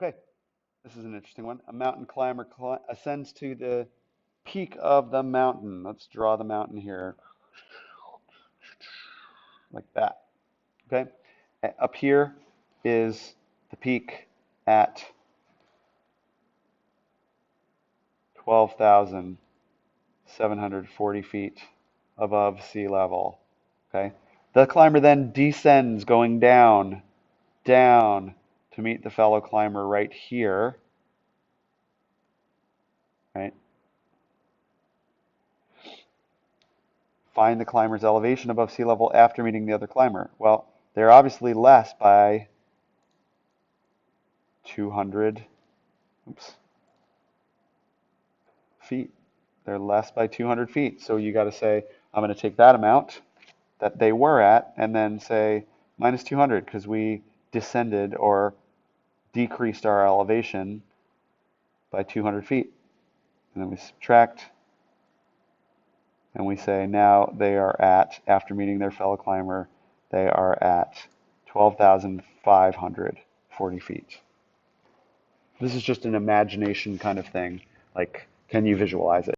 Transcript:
Okay, this is an interesting one. A mountain climber ascends to the peak of the mountain. Let's draw the mountain here, like that. Okay, up here is the peak at 12,740 feet above sea level. Okay, the climber then descends, going down, down to meet the fellow climber right here. Right. Find the climber's elevation above sea level after meeting the other climber. Well, they're obviously less by 200 feet. They're less by 200 feet. So you got to say, I'm going to take that amount that they were at and then say minus 200 because we descended or decreased our elevation by 200 feet. And then we subtract and we say now they are at, after meeting their fellow climber, they are at 12,540 feet. This is just an imagination kind of thing. Like, can you visualize it?